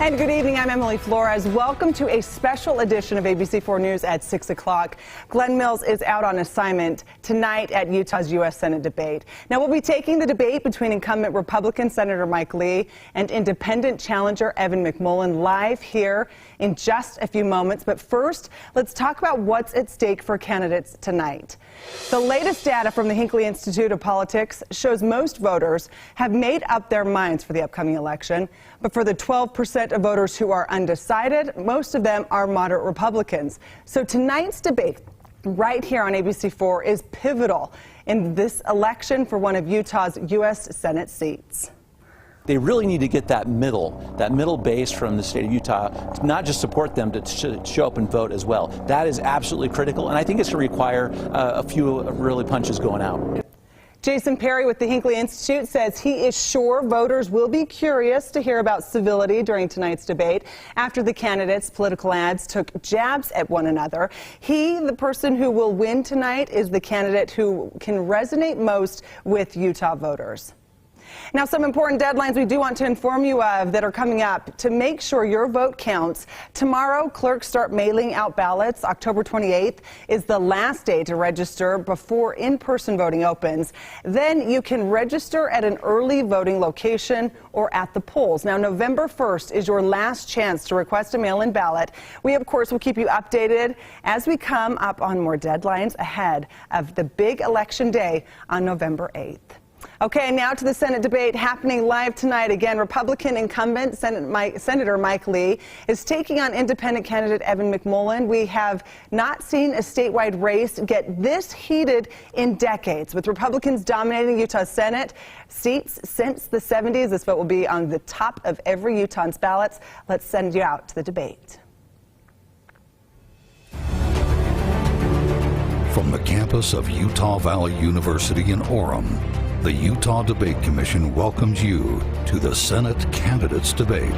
And good evening, I'm Emily Flores. Welcome to a special edition of ABC4 News at 6 o'clock. Glenn Mills is out on assignment tonight at Utah's U.S. Senate debate. Now, we'll be taking the debate between incumbent Republican Senator Mike Lee and independent challenger Evan McMullin live here in just a few moments. But first, let's talk about what's at stake for candidates tonight. The latest data from the Hinckley Institute of Politics shows most voters have made up their minds for the upcoming election. But for the 12% of voters who are undecided, most of them are moderate Republicans. So tonight's debate right here on ABC4 is pivotal in this election for one of Utah's U.S. Senate seats. They really need to get that middle base from the state of Utah to not just support them, to show up and vote as well. That is absolutely critical, and I think it's going to require a few really punches going out. Jason Perry with the Hinckley Institute says he is sure voters will be curious to hear about civility during tonight's debate after the candidates' political ads took jabs at one another. He, the person who will win tonight, is the candidate who can resonate most with Utah voters. Now, some important deadlines we do want to inform you of that are coming up to make sure your vote counts. Tomorrow, clerks start mailing out ballots. October 28th is the last day to register before in-person voting opens. Then you can register at an early voting location or at the polls. Now, November 1st is your last chance to request a mail-in ballot. We, of course, will keep you updated as we come up on more deadlines ahead of the big election day on November 8th. Okay, now to the Senate debate happening live tonight. Again, Republican incumbent Senator Mike Lee is taking on independent candidate Evan McMullin. We have not seen a statewide race get this heated in decades, with Republicans dominating Utah's Senate seats since the 70s. This vote will be on the top of every Utahns' ballots. Let's send you out to the debate. From the campus of Utah Valley University in Orem, the Utah Debate Commission welcomes you to the Senate Candidates Debate.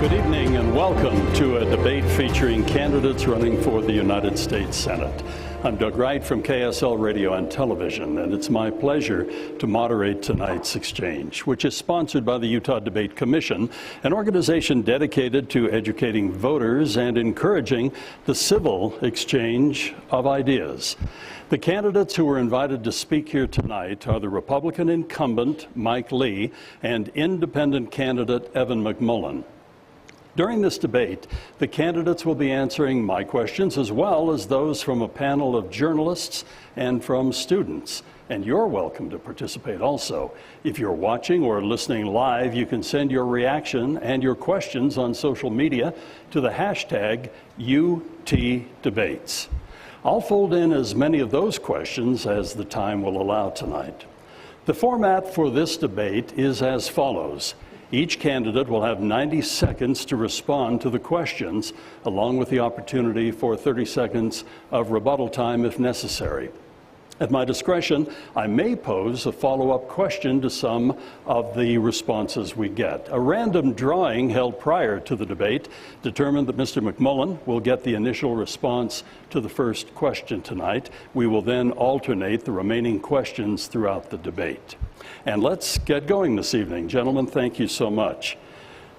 Good evening and welcome to a debate featuring candidates running for the United States Senate. I'm Doug Wright from KSL Radio and Television, and it's my pleasure to moderate tonight's exchange, which is sponsored by the Utah Debate Commission, an organization dedicated to educating voters and encouraging the civil exchange of ideas. The candidates who were invited to speak here tonight are the Republican incumbent Mike Lee and independent candidate Evan McMullin. During this debate, the candidates will be answering my questions as well as those from a panel of journalists and from students. And you're welcome to participate also. If you're watching or listening live, you can send your reaction and your questions on social media to the hashtag UTDebates. I'll fold in as many of those questions as the time will allow tonight. The format for this debate is as follows. Each candidate will have 90 seconds to respond to the questions, along with the opportunity for 30 seconds of rebuttal time if necessary. At my discretion, I may pose a follow-up question to some of the responses we get. A random drawing held prior to the debate determined that Mr. McMullin will get the initial response to the first question tonight. We will then alternate the remaining questions throughout the debate. And let's get going this evening. Gentlemen, thank you so much.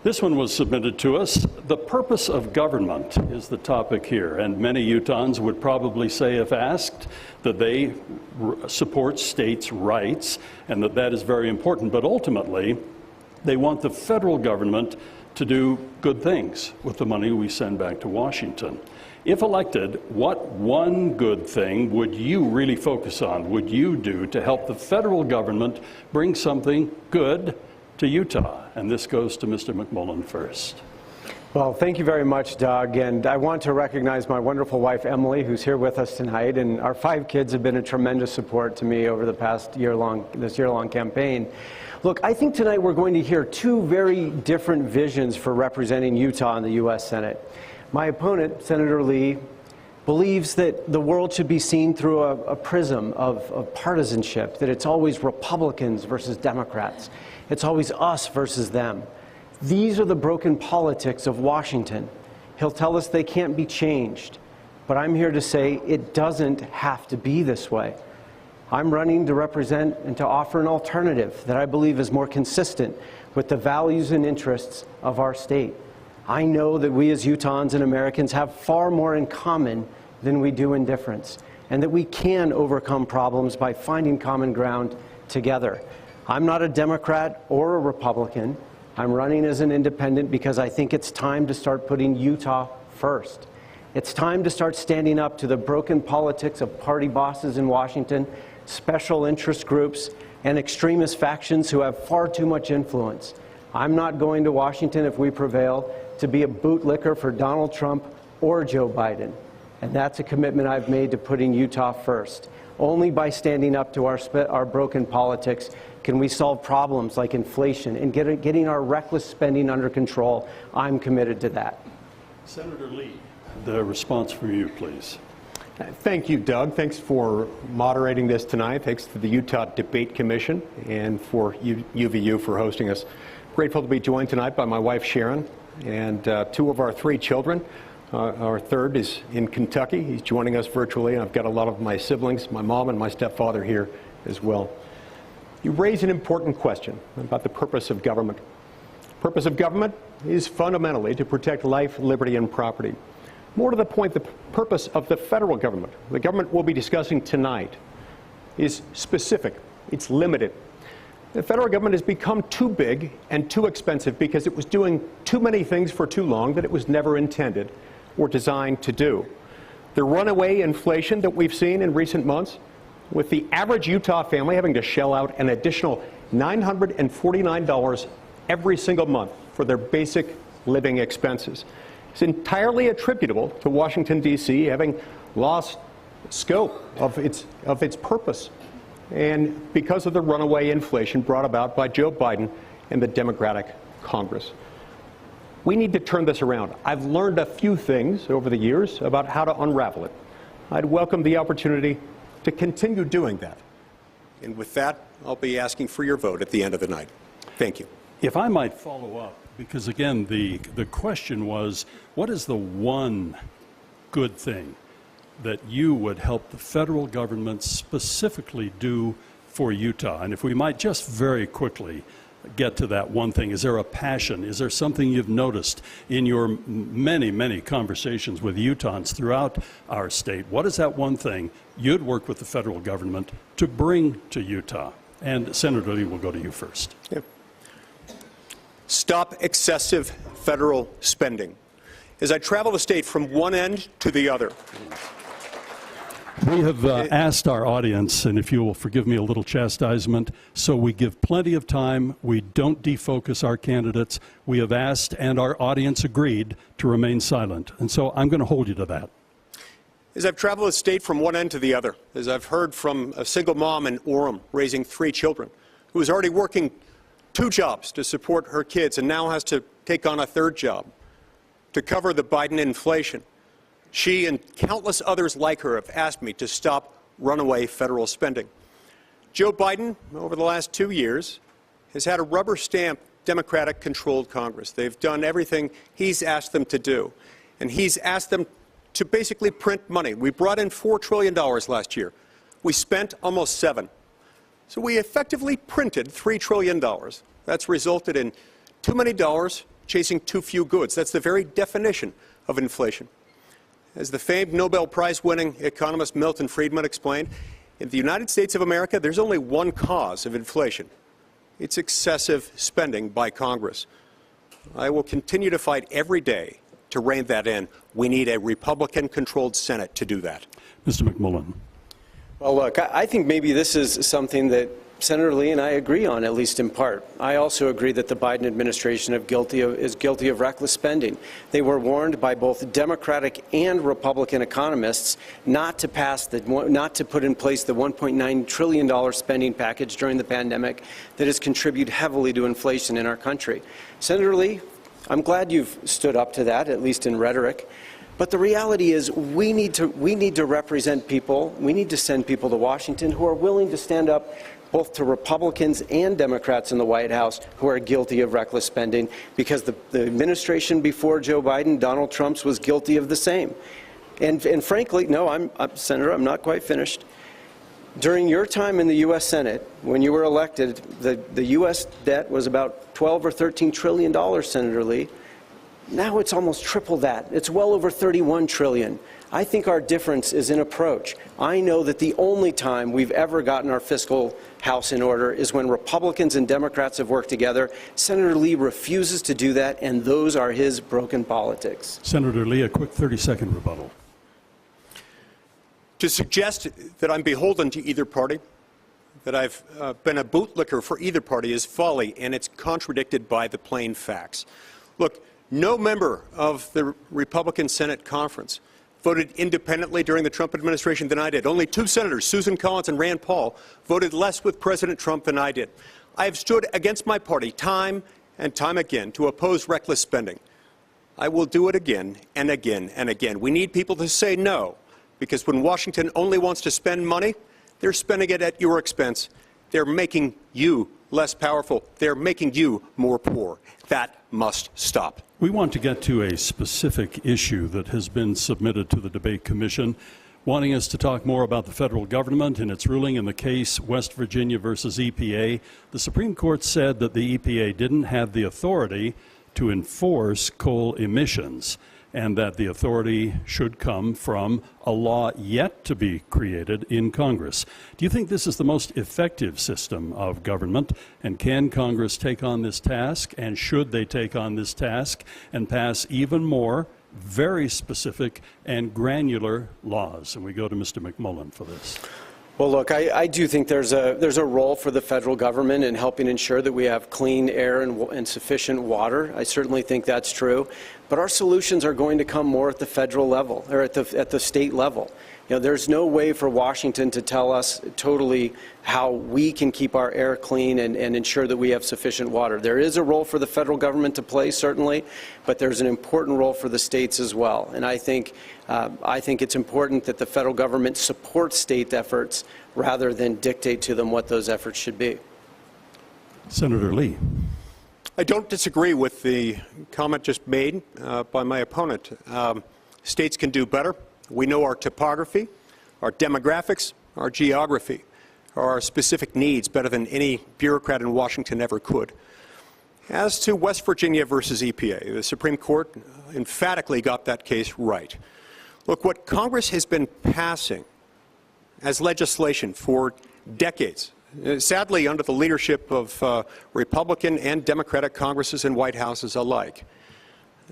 This one was submitted to us. The purpose of government is the topic here, and many Utahns would probably say, if asked, that they support states' rights and that is very important. But ultimately, they want the federal government to do good things with the money we send back to Washington. If elected, what one good thing would you really focus on, would you do to help the federal government bring something good to Utah? And this goes to Mr. McMullin first. Well, thank you very much, Doug. And I want to recognize my wonderful wife, Emily, who's here with us tonight. And our 5 kids have been a tremendous support to me over the past this year-long campaign. Look, I think tonight we're going to hear 2 very different visions for representing Utah in the U.S. Senate. My opponent, Senator Lee, believes that the world should be seen through a prism of partisanship, that it's always Republicans versus Democrats. It's always us versus them. These are the broken politics of Washington. He'll tell us they can't be changed, but I'm here to say it doesn't have to be this way. I'm running to represent and to offer an alternative that I believe is more consistent with the values and interests of our state. I know that we as Utahns and Americans have far more in common than we do in difference, and that we can overcome problems by finding common ground together. I'm not a Democrat or a Republican. I'm running as an independent because I think it's time to start putting Utah first. It's time to start standing up to the broken politics of party bosses in Washington, special interest groups, and extremist factions who have far too much influence. I'm not going to Washington, if we prevail, to be a bootlicker for Donald Trump or Joe Biden. And that's a commitment I've made to putting Utah first. Only by standing up to our broken politics can we solve problems like inflation and getting our reckless spending under control. I'm committed to that. Senator Lee, the response from you, please. Thank you, Doug. Thanks for moderating this tonight. Thanks to the Utah Debate Commission and for UVU for hosting us. Grateful to be joined tonight by my wife, Sharon, and two of our three children. Our third is in Kentucky. He's joining us virtually, and I've got a lot of my siblings, my mom and my stepfather here as well. You raise an important question about the purpose of government. The purpose of government is fundamentally to protect life, liberty, and property. More to the point, the purpose of the federal government, the government we'll be discussing tonight, is specific. It's limited. The federal government has become too big and too expensive because it was doing too many things for too long that it was never intended or designed to do. The runaway inflation that we've seen in recent months, with the average Utah family having to shell out an additional $949 every single month for their basic living expenses, is entirely attributable to Washington, D.C. having lost scope of its purpose, and because of the runaway inflation brought about by Joe Biden and the Democratic Congress. We need to turn this around. I've learned a few things over the years about how to unravel it. I'd welcome the opportunity to continue doing that. And with that, I'll be asking for your vote at the end of the night. Thank you. If I might follow up, because again, the question was, what is the one good thing that you would help the federal government specifically do for Utah? And if we might just very quickly get to that one thing. Is there a passion? Is there something you've noticed in your many, many conversations with Utahns throughout our state? What is that one thing you'd work with the federal government to bring to Utah? And Senator Lee, will go to you first. Yeah. Stop excessive federal spending. As I travel the state from one end to the other, we have asked our audience, and if you will forgive me a little chastisement, so we give plenty of time, we don't defocus our candidates. We have asked, and our audience agreed, to remain silent. And so I'm going to hold you to that. as I've traveled the state from one end to the other, as I've heard from a single mom in Orem raising 3 children, who is already working 2 jobs to support her kids and now has to take on a 3rd job to cover the Biden inflation. She and countless others like her have asked me to stop runaway federal spending. Joe Biden, over the last 2 years, has had a rubber stamp Democratic-controlled Congress. They've done everything he's asked them to do, and he's asked them to basically print money. We brought in $4 trillion last year. We spent almost $7. So we effectively printed $3 trillion. That's resulted in too many dollars chasing too few goods. That's the very definition of inflation. As the famed Nobel Prize-winning economist Milton Friedman explained, in the United States of America, there's only one cause of inflation. It's excessive spending by Congress. I will continue to fight every day to rein that in. We need a Republican-controlled Senate to do that. Mr. McMullen. Well, look, I think maybe this is something that Senator Lee and I agree on, at least in part. I also agree that the Biden administration is guilty of reckless spending. They were warned by both Democratic and Republican economists not to put in place the $1.9 trillion spending package during the pandemic that has contributed heavily to inflation in our country. Senator Lee, I'm glad you've stood up to that, at least in rhetoric. But the reality is we need to represent people, we need to send people to Washington who are willing to stand up both to Republicans and Democrats in the White House who are guilty of reckless spending, because the administration before Joe Biden, Donald Trump's, was guilty of the same. And frankly, no, Senator, I'm not quite finished. During your time in the U.S. Senate, when you were elected, the U.S. debt was about $12 or $13 trillion, Senator Lee. Now it's almost triple that. It's well over $31 trillion. I think our difference is in approach. I know that the only time we've ever gotten our fiscal house in order is when Republicans and Democrats have worked together. Senator Lee refuses to do that, and those are his broken politics. Senator Lee, a quick 30-second rebuttal. To suggest that I'm beholden to either party, that I've been a bootlicker for either party, is folly, and it's contradicted by the plain facts. Look, no member of the Republican Senate Conference voted independently during the Trump administration than I did. Only 2 senators, Susan Collins and Rand Paul, voted less with President Trump than I did. I have stood against my party time and time again to oppose reckless spending. I will do it again and again and again. We need people to say no, because when Washington only wants to spend money, they're spending it at your expense. They're making you less powerful. They're making you more poor. That must stop. We want to get to a specific issue that has been submitted to the Debate Commission, wanting us to talk more about the federal government and its ruling in the case West Virginia versus EPA. The Supreme Court said that the EPA didn't have the authority to enforce coal emissions, and that the authority should come from a law yet to be created in Congress. Do you think this is the most effective system of government? And can Congress take on this task? And should they take on this task and pass even more very specific and granular laws? And we go to Mr. McMullen for this. Well, look, I do think there's a role for the federal government in helping ensure that we have clean air and sufficient water. I certainly think that's true. But our solutions are going to come more at the federal level, or at the state level. You know, there's no way for Washington to tell us totally how we can keep our air clean and ensure that we have sufficient water. There is a role for the federal government to play, certainly, but there's an important role for the states as well. And I think it's important that the federal government supports state efforts rather than dictate to them what those efforts should be. Senator Lee. I don't disagree with the comment just made by my opponent. States can do better. We know our topography, our demographics, our geography, our specific needs better than any bureaucrat in Washington ever could. As to West Virginia versus EPA, the Supreme Court emphatically got that case right. Look, what Congress has been passing as legislation for decades, sadly under the leadership of Republican and Democratic Congresses and White Houses alike,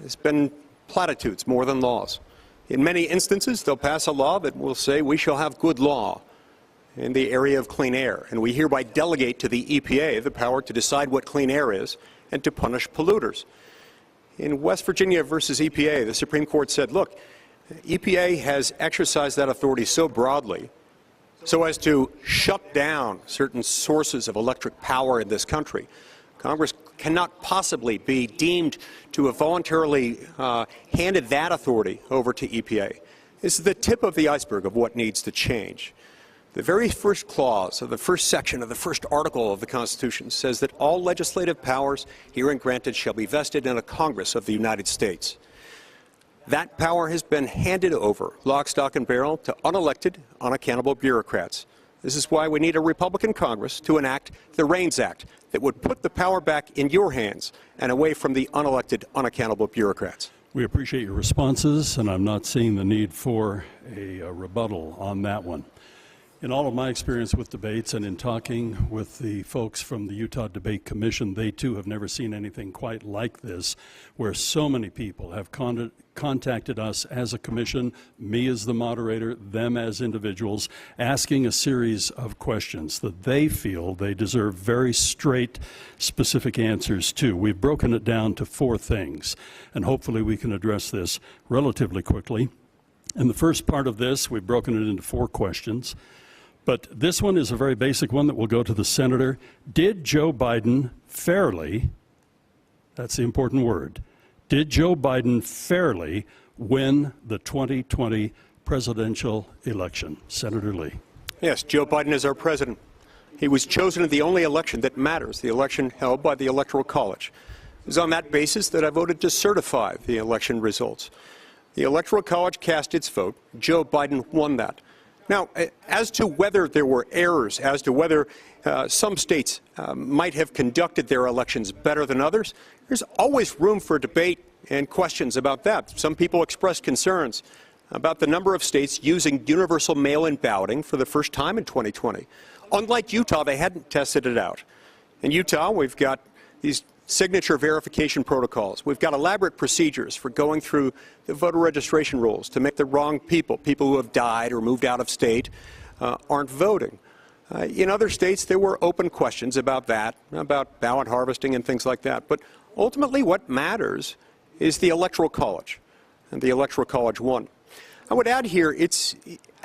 has been platitudes more than laws. In many instances, they'll pass a law that will say we shall have good law in the area of clean air, and we hereby delegate to the EPA the power to decide what clean air is and to punish polluters. In West Virginia versus EPA, the Supreme Court said, look, EPA has exercised that authority so broadly so as to shut down certain sources of electric power in this country. Congress cannot possibly be deemed to have voluntarily handed that authority over to EPA. This is the tip of the iceberg of what needs to change. The very first clause of the first section of the first article of the Constitution says that all legislative powers herein granted shall be vested in a Congress of the United States. That power has been handed over, lock, stock, and barrel, to unelected, unaccountable bureaucrats. This is why we need a Republican Congress to enact the REINS Act that would put the power back in your hands and away from the unelected, unaccountable bureaucrats. We appreciate your responses, and I'm not seeing the need for a rebuttal on that one. In all of my experience with debates and in talking with the folks from the Utah Debate Commission, they too have never seen anything quite like this, where so many people have contacted us as a commission, me as the moderator, them as individuals, asking a series of questions that they feel they deserve very straight, specific answers to. We've broken it down to 4 things, and hopefully we can address this relatively quickly. In the first part of this, we've broken it into 4 questions. But this one is a very basic one that will go to the senator. Did Joe Biden fairly, that's the important word, did Joe Biden fairly win the 2020 presidential election? Senator Lee. Yes, Joe Biden is our president. He was chosen in the only election that matters, the election held by the Electoral College. It was on that basis that I voted to certify the election results. The Electoral College cast its vote. Joe Biden won that. Now, as to whether there were errors, as to whether some states might have conducted their elections better than others, there's always room for debate and questions about that. Some people expressed concerns about the number of states using universal mail-in balloting for the first time in 2020. Unlike Utah, they hadn't tested it out. In Utah, we've got these signature verification protocols. We've got elaborate procedures for going through the voter registration rules to make the wrong people who have died or moved out of state, aren't voting. In other states, there were open questions about that, about ballot harvesting and things like that. But ultimately, what matters is the Electoral College, and the Electoral College won. I would add here, it's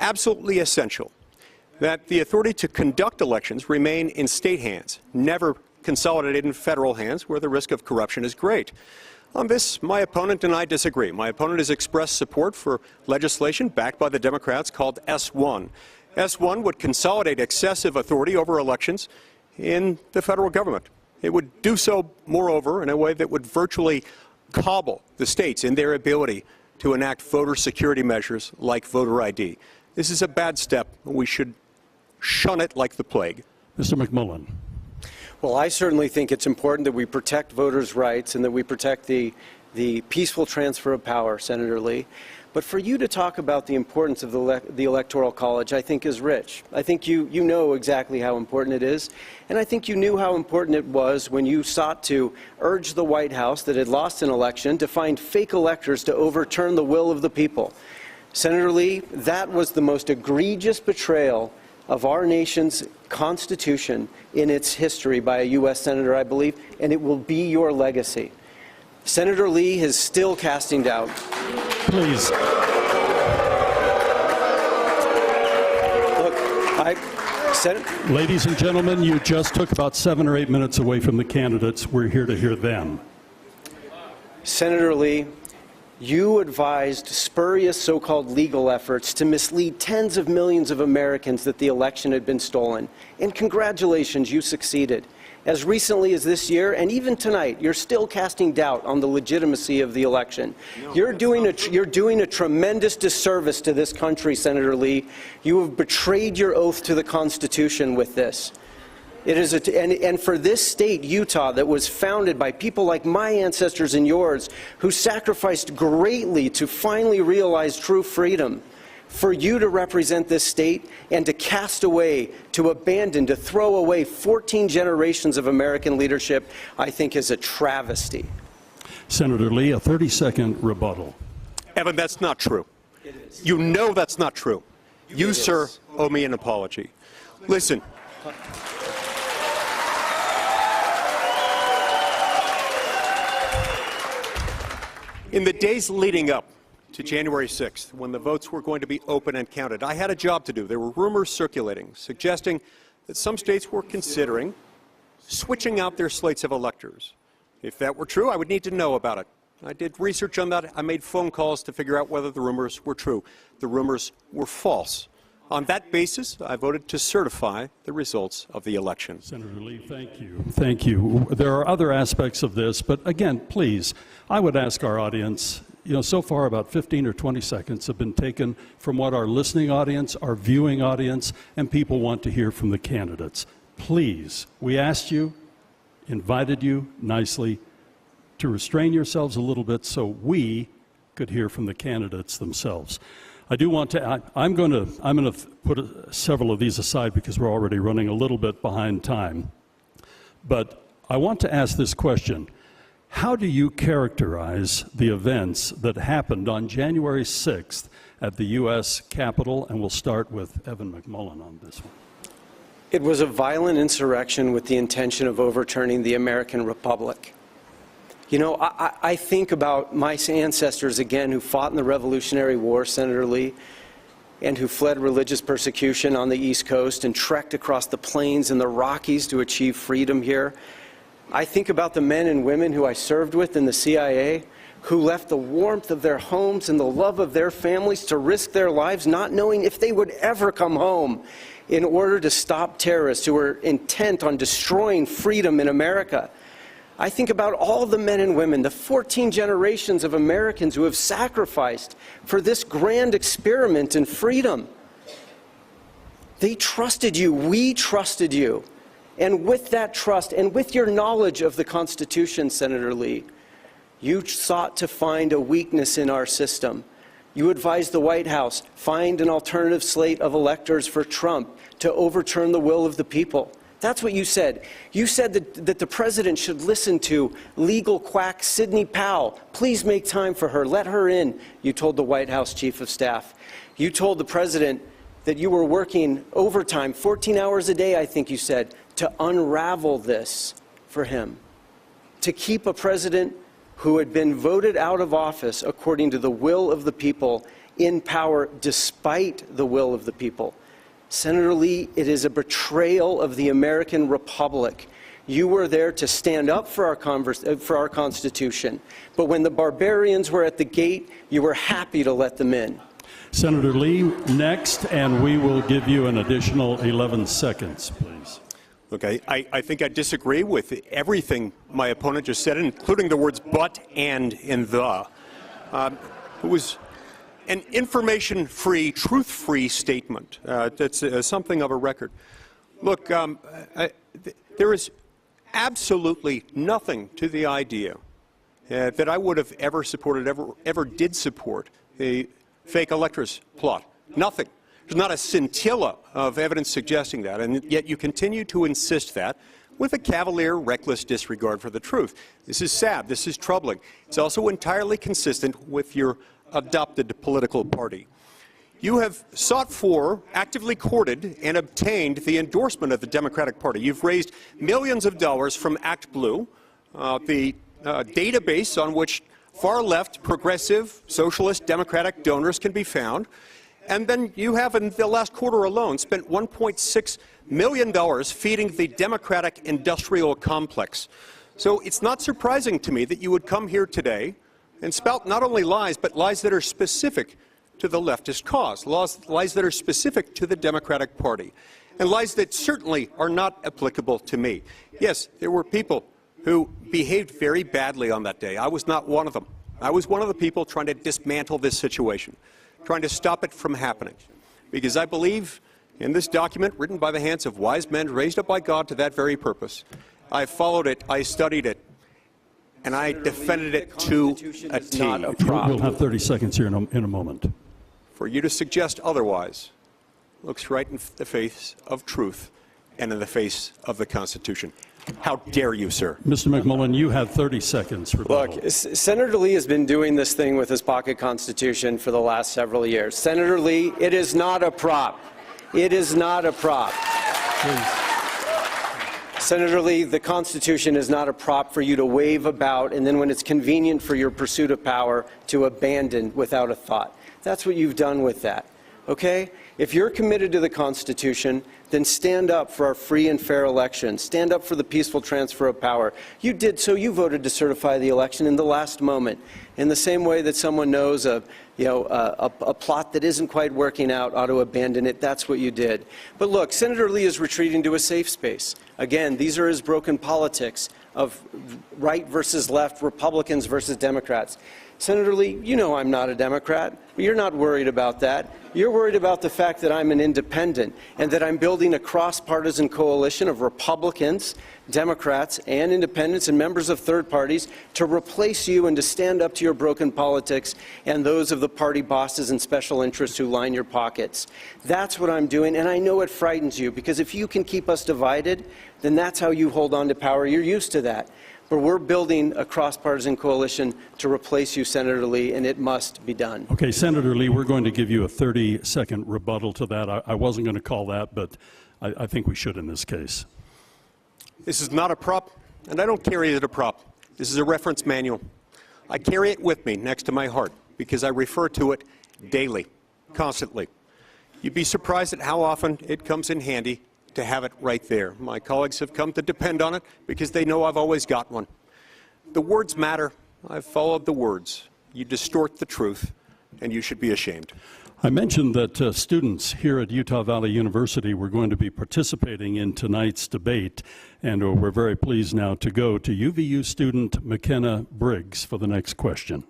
absolutely essential that the authority to conduct elections remain in state hands, never consolidated in federal hands where the risk of corruption is great. On this, my opponent and I disagree. My opponent has expressed support for legislation backed by the Democrats called S1. S1 would consolidate excessive authority over elections in the federal government. It would do so, moreover, in a way that would virtually cobble the states in their ability to enact voter security measures like voter ID. This is a bad step. We should shun it like the plague. Mr. McMullen. Well, I certainly think it's important that we protect voters' rights and that we protect the peaceful transfer of power, Senator Lee. But for you to talk about the importance of the Electoral College, I think is rich. I think you know exactly how important it is, and I think you knew how important it was when you sought to urge the White House that had lost an election to find fake electors to overturn the will of the people. Senator Lee, that was the most egregious betrayal of our nation's Constitution in its history by a U.S. Senator, I believe, and it will be your legacy. Senator Lee is still casting doubt. Please. Look, Ladies and gentlemen, you just took about 7 or 8 minutes away from the candidates. We're here to hear them. Senator Lee, you advised spurious so-called legal efforts to mislead tens of millions of Americans that the election had been stolen. And congratulations, you succeeded. As recently as this year, and even tonight, you're still casting doubt on the legitimacy of the election. You're doing a tremendous disservice to this country, Senator Lee. You have betrayed your oath to the Constitution with this. It is and for this state, Utah, that was founded by people like my ancestors and yours, who sacrificed greatly to finally realize true freedom, for you to represent this state and to cast away, to abandon, to throw away 14 generations of American leadership, I think is a travesty. Senator Lee, a 30-second rebuttal. Evan, that's not true. You know that's not true. You, sir, owe me an apology. Listen. In the days leading up to January 6th, when the votes were going to be open and counted, I had a job to do. There were rumors circulating suggesting that some states were considering switching out their slates of electors. If that were true, I would need to know about it. I did research on that. I made phone calls to figure out whether the rumors were true. The rumors were false. On that basis, I voted to certify the results of the election. Senator Lee, thank you. Thank you. There are other aspects of this, but again, please, I would ask our audience, so far about 15 or 20 seconds have been taken from what our listening audience, our viewing audience, and people want to hear from the candidates. Please, we asked you, invited you nicely to restrain yourselves a little bit so we could hear from the candidates themselves. I do want to, I'm going to put several of these aside because we're already running a little bit behind time. But I want to ask this question. How do you characterize the events that happened on January 6th at the U.S. Capitol? And we'll start with Evan McMullen on this one. It was a violent insurrection with the intention of overturning the American Republic. I think about my ancestors, again, who fought in the Revolutionary War, Senator Lee, and who fled religious persecution on the East Coast and trekked across the plains and the Rockies to achieve freedom here. I think about the men and women who I served with in the CIA, who left the warmth of their homes and the love of their families to risk their lives, not knowing if they would ever come home, in order to stop terrorists who were intent on destroying freedom in America. I think about all the men and women, the 14 generations of Americans who have sacrificed for this grand experiment in freedom. They trusted you. We trusted you. And with that trust and with your knowledge of the Constitution, Senator Lee, you sought to find a weakness in our system. You advised the White House, find an alternative slate of electors for Trump to overturn the will of the people. That's what you said. You said that the president should listen to legal quack Sidney Powell. Please make time for her. Let her in, you told the White House chief of staff. You told the president that you were working overtime, 14 hours a day, I think you said, to unravel this for him. To keep a president who had been voted out of office according to the will of the people in power despite the will of the people. Senator Lee, it is a betrayal of the American Republic. You were there to stand up for our Constitution, but when the barbarians were at the gate, you were happy to let them in. Senator Lee, next, and we will give you an additional 11 seconds, please. Look, I think I disagree with everything my opponent just said, including the words but, and the. It was an information-free, truth-free statement. That's something of a record. Look, there is absolutely nothing to the idea that I would have ever supported, ever did support a fake electors plot. Nothing. There's not a scintilla of evidence suggesting that, and yet you continue to insist that with a cavalier, reckless disregard for the truth. This is sad. This is troubling. It's also entirely consistent with your adopted political party. You have sought for, actively courted, and obtained the endorsement of the Democratic Party. You've raised millions of dollars from ActBlue, the database on which far-left, progressive, socialist, democratic donors can be found. And then you have, in the last quarter alone, spent $1.6 million feeding the Democratic industrial complex. So it's not surprising to me that you would come here today and spout not only lies, but lies that are specific to the leftist cause, lies that are specific to the Democratic Party, and lies that certainly are not applicable to me. Yes, there were people who behaved very badly on that day. I was not one of them. I was one of the people trying to dismantle this situation, trying to stop it from happening, because I believe in this document written by the hands of wise men raised up by God to that very purpose. I followed it, I studied it, and I defended it to a T. We'll have 30 seconds here in a moment. For you to suggest otherwise looks right in the face of truth and in the face of the Constitution. How dare you, sir? Mr. McMullen, you have 30 seconds. Look, Senator Lee has been doing this thing with his pocket Constitution for the last several years. Senator Lee, it is not a prop. It is not a prop. Please. Senator Lee, the Constitution is not a prop for you to wave about and then when it's convenient for your pursuit of power to abandon without a thought. That's what you've done with that, okay? If you're committed to the Constitution, then stand up for our free and fair elections. Stand up for the peaceful transfer of power. You did so. You voted to certify the election in the last moment. In the same way that someone knows a plot that isn't quite working out ought to abandon it, that's what you did. But look, Senator Lee is retreating to a safe space. Again, these are his broken politics of right versus left, Republicans versus Democrats. Senator Lee, you know I'm not a Democrat. You're not worried about that. You're worried about the fact that I'm an independent and that I'm building a cross-partisan coalition of Republicans, Democrats, and independents and members of third parties to replace you and to stand up to your broken politics and those of the party bosses and special interests who line your pockets. That's what I'm doing, and I know it frightens you because if you can keep us divided, then that's how you hold on to power. You're used to that. But we're building a cross-partisan coalition to replace you, Senator Lee, and it must be done. Okay, Senator Lee, we're going to give you a 30-second rebuttal to that. I wasn't going to call that, but I think we should in this case. This is not a prop, and I don't carry it as a prop. This is a reference manual. I carry it with me next to my heart because I refer to it daily, constantly. You'd be surprised at how often it comes in handy to have it right there. My colleagues have come to depend on it because they know I've always got one. The words matter. I've followed the words. You distort the truth, and you should be ashamed. I mentioned that students here at Utah Valley University were going to be participating in tonight's debate, and we're very pleased now to go to UVU student McKenna Briggs for the next question.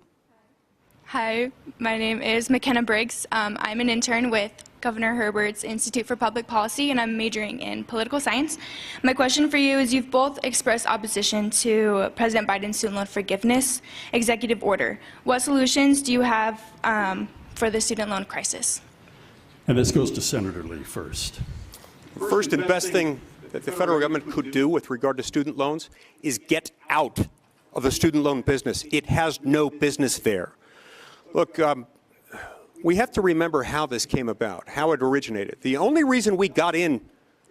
Hi, my name is McKenna Briggs. I'm an intern with Governor Herbert's Institute for Public Policy, and I'm majoring in political science. My question for you is, you've both expressed opposition to President Biden's student loan forgiveness executive order. What solutions do you have for the student loan crisis? And this goes to Senator Lee first. First and best thing that the federal government could do with regard to student loans is get out of the student loan business. It has no business there. Look, we have to remember how this came about, how it originated. The only reason we got into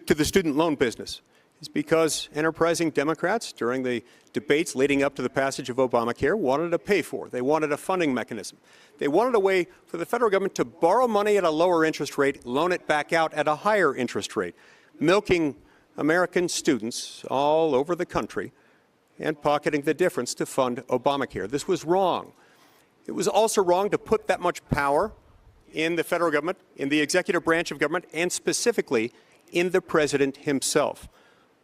the student loan business is because enterprising Democrats, during the debates leading up to the passage of Obamacare, wanted to pay for it. They wanted a funding mechanism. They wanted a way for the federal government to borrow money at a lower interest rate, loan it back out at a higher interest rate, milking American students all over the country and pocketing the difference to fund Obamacare. This was wrong. It was also wrong to put that much power in the federal government, in the executive branch of government, and specifically in the president himself.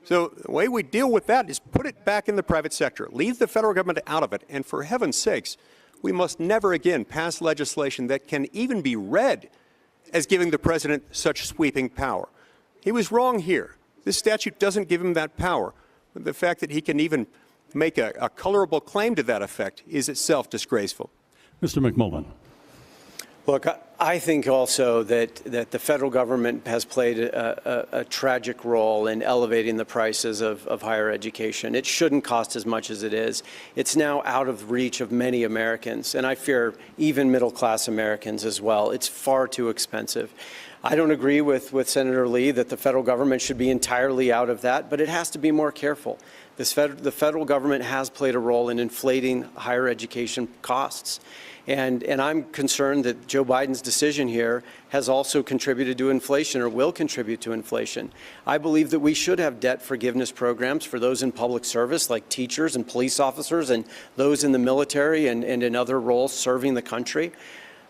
So the way we deal with that is put it back in the private sector, leave the federal government out of it, and for heaven's sakes, we must never again pass legislation that can even be read as giving the president such sweeping power. He was wrong here. This statute doesn't give him that power. The fact that he can even make a colorable claim to that effect is itself disgraceful. Mr. McMullen. Look, I think also that the federal government has played a tragic role in elevating the prices of higher education. It shouldn't cost as much as it is. It's now out of reach of many Americans, and I fear even middle-class Americans as well. It's far too expensive. I don't agree with Senator Lee that the federal government should be entirely out of that, but it has to be more careful. The federal government has played a role in inflating higher education costs. And I'm concerned that Joe Biden's decision here has also contributed to inflation, or will contribute to inflation. I believe that we should have debt forgiveness programs for those in public service, like teachers and police officers and those in the military and in other roles serving the country.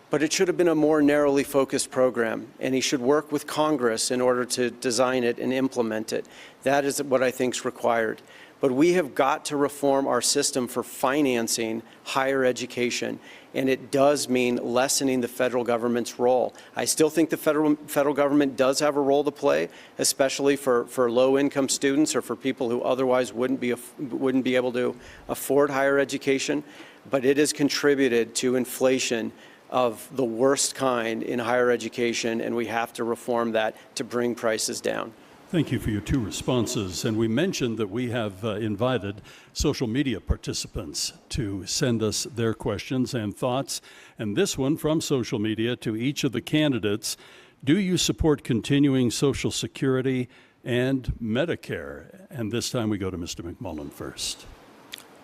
But it should have been a more narrowly focused program, and he should work with Congress in order to design it and implement it. That is what I think is required. But we have got to reform our system for financing higher education, and it does mean lessening the federal government's role. I still think the federal government does have a role to play, especially for low-income students or for people who otherwise wouldn't be able to afford higher education. But it has contributed to inflation of the worst kind in higher education, and we have to reform that to bring prices down. Thank you for your two responses. And we mentioned that we have invited social media participants to send us their questions and thoughts. And this one from social media to each of the candidates: do you support continuing Social Security and Medicare? And this time we go to Mr. McMullen first.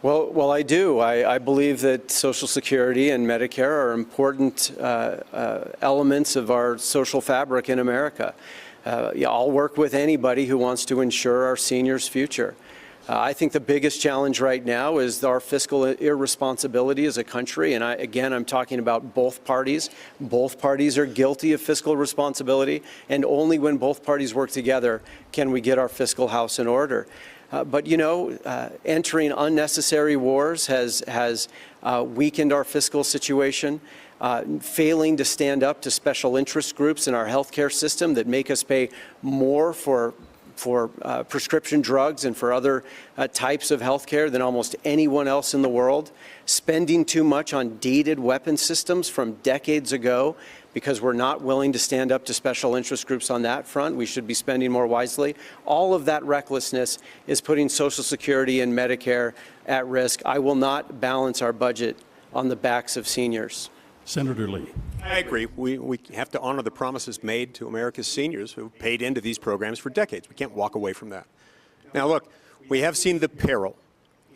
Well, I do. I believe that Social Security and Medicare are important elements of our social fabric in America. I'll work with anybody who wants to ensure our seniors' future. I think the biggest challenge right now is our fiscal irresponsibility as a country, and I'm talking about both parties. Both parties are guilty of fiscal responsibility, and only when both parties work together can we get our fiscal house in order. But you know, entering unnecessary wars has weakened our fiscal situation. Failing to stand up to special interest groups in our healthcare system that make us pay more for prescription drugs and for other types of healthcare than almost anyone else in the world. Spending too much on dated weapon systems from decades ago because we're not willing to stand up to special interest groups on that front. We should be spending more wisely. All of that recklessness is putting Social Security and Medicare at risk. I will not balance our budget on the backs of seniors. Senator Lee. I agree. We have to honor the promises made to America's seniors who paid into these programs for decades. We can't walk away from that. Now, look, we have seen the peril